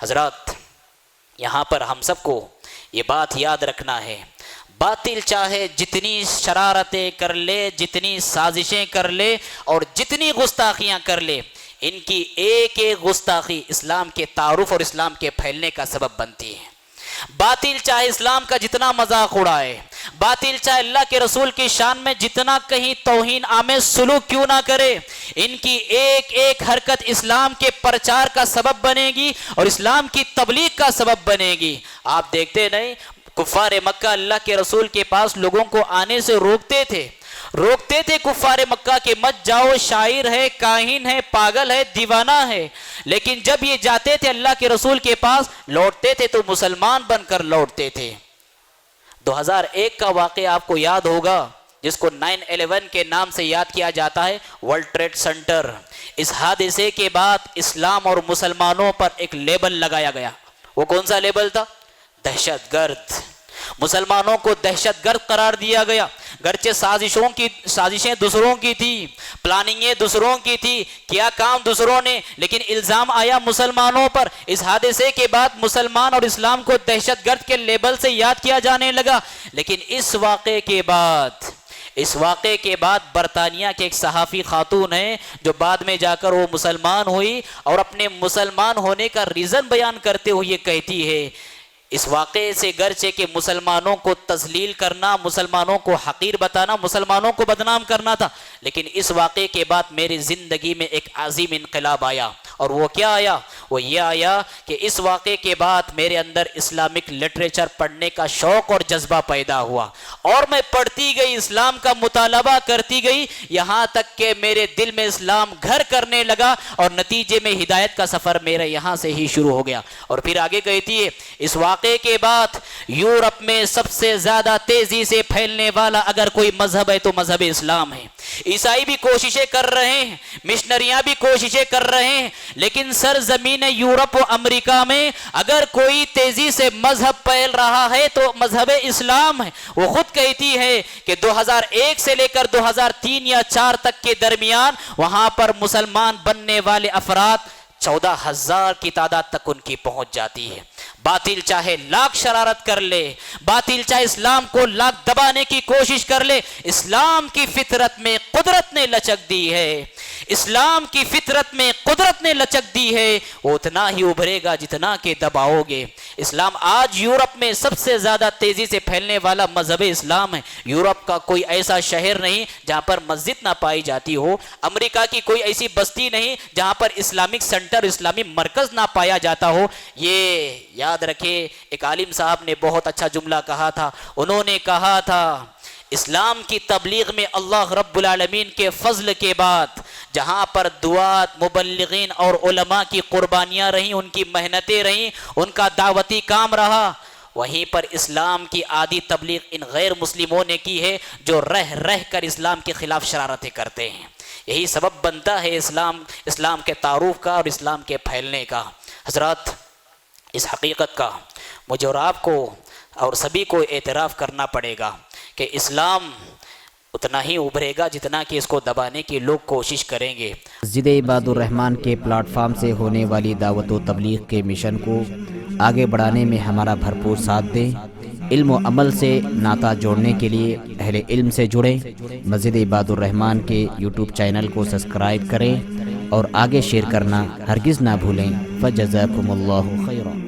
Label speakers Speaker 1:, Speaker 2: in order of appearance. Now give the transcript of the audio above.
Speaker 1: حضرات یہاں پر ہم سب کو یہ بات یاد رکھنا ہے، باطل چاہے جتنی شرارتیں کر لے، جتنی سازشیں کر لے اور جتنی گستاخیاں کر لے، ان کی ایک ایک گستاخی اسلام کے تعارف اور اسلام کے پھیلنے کا سبب بنتی ہے۔ باطل چاہے اسلام کا جتنا مذاق اڑائے، باطل چاہے اللہ کے رسول کی شان میں جتنا کہیں توہین آمیز سلوک کیوں نہ کرے، ان کی ایک ایک حرکت اسلام کے پرچار کا سبب بنے گی اور اسلام کی تبلیغ کا سبب بنے گی۔ آپ دیکھتے نہیں کفار مکہ اللہ کے رسول کے پاس لوگوں کو آنے سے روکتے تھے کفار مکہ کے مت جاؤ، شاعر ہے، کاہن ہے، پاگل ہے، دیوانہ ہے، لیکن جب یہ جاتے تھے اللہ کے رسول کے پاس لوٹتے تھے تو مسلمان بن کر لوٹتے تھے۔ 2001 کا واقعہ آپ کو یاد ہوگا جس کو 9/11 کے نام سے یاد کیا جاتا ہے، ورلڈ ٹریڈ سینٹر۔ اس حادثے کے بعد اسلام اور مسلمانوں پر ایک لیبل لگایا گیا۔ وہ کون سا لیبل تھا؟ دہشت گرد۔ مسلمانوں کو دہشت گرد قرار دیا گیا، گرچہ سازشیں دوسروں کی تھی، پلاننگیں دوسروں کی تھی، کیا کام دوسروں نے، لیکن الزام آیا مسلمانوں پر۔ اس حادثے کے بعد مسلمان اور اسلام کو دہشت گرد کے لیبل سے یاد کیا جانے لگا۔ لیکن اس واقعے کے بعد برطانیہ کے ایک صحافی خاتون ہیں جو بعد میں جا کر وہ مسلمان ہوئی اور اپنے مسلمان ہونے کا ریزن بیان کرتے ہوئے یہ کہتی ہے، اس واقعے سے گرچہ کہ مسلمانوں کو تذلیل کرنا، مسلمانوں کو حقیر بتانا، مسلمانوں کو بدنام کرنا تھا، لیکن اس واقعے کے بعد میری زندگی میں ایک عظیم انقلاب آیا۔ اور وہ کیا آیا؟ وہ یہ آیا کہ اس واقعے کے بعد میرے اندر اسلامک لٹریچر پڑھنے کا شوق اور جذبہ پیدا ہوا اور میں پڑھتی گئی، اسلام کا مطالبہ کرتی گئی، یہاں تک کہ میرے دل میں اسلام گھر کرنے لگا اور نتیجے میں ہدایت کا سفر میرا یہاں سے ہی شروع ہو گیا۔ اور پھر آگے کہتی ہے، اس واقعے کے بعد یورپ میں سب سے زیادہ تیزی سے پھیلنے والا اگر کوئی مذہب ہے تو مذہب اسلام ہے۔ عیسائی بھی کوششیں کر رہے ہیں، مشنریاں بھی کوششیں کر رہے ہیں، لیکن سرزمین یورپ و امریکہ میں اگر کوئی تیزی سے مذہب پھیل رہا ہے تو مذہب اسلام ہے۔ وہ خود کہتی ہے کہ 2001 سے لے کر 2003 یا 2004 تک کے درمیان وہاں پر مسلمان بننے والے افراد 14,000 کی تعداد تک ان کی پہنچ جاتی ہے۔ باطل چاہے لاکھ شرارت کر لے، باطل چاہے اسلام کو لاکھ دبانے کی کوشش کر لے، اسلام کی فطرت میں قدرت نے لچک دی ہے، اسلام کی فطرت میں قدرت نے لچک دی ہے، وہ اتنا ہی ابھرے گا جتنا کہ دباؤ گے۔ اسلام آج یورپ میں سب سے زیادہ تیزی سے پھیلنے والا مذہب اسلام ہے۔ یورپ کا کوئی ایسا شہر نہیں جہاں پر مسجد نہ پائی جاتی ہو، امریکہ کی کوئی ایسی بستی نہیں جہاں پر اسلامک سینٹر، اسلامی مرکز نہ پایا جاتا ہو۔ یہ یاد رکھے، ایک عالم صاحب نے بہت اچھا جملہ کہا تھا، انہوں نے کہا تھا اسلام کی تبلیغ میں اللہ رب العالمین کے فضل کے بعد جہاں پر دعات، مبلغین اور علماء کی قربانیاں رہیں، ان کی محنتیں رہیں، ان کا دعوتی کام رہا، وہیں پر اسلام کی آدھی تبلیغ ان غیر مسلموں نے کی ہے جو رہ کر اسلام کے خلاف شرارتیں کرتے ہیں۔ یہی سبب بنتا ہے اسلام کے تعارف کا اور اسلام کے پھیلنے کا۔ حضرات، اس حقیقت کا مجھے اور آپ کو اور سبھی کو اعتراف کرنا پڑے گا کہ اسلام اتنا ہی ابھرے گا جتنا کہ اس کو دبانے کی لوگ کوشش کریں گے۔
Speaker 2: مسجد عباد الرحمن کے پلیٹ فارم سے ہونے والی دعوت و تبلیغ کے مشن کو آگے بڑھانے میں ہمارا بھرپور ساتھ دیں۔ علم و عمل سے ناطہ جوڑنے کے لیے اہل علم سے جڑیں۔ مسجد عباد الرحمن کے یوٹیوب چینل کو سبسکرائب کریں اور آگے شیئر کرنا ہرگز نہ بھولیں۔ فجزاکم اللہ خیرا۔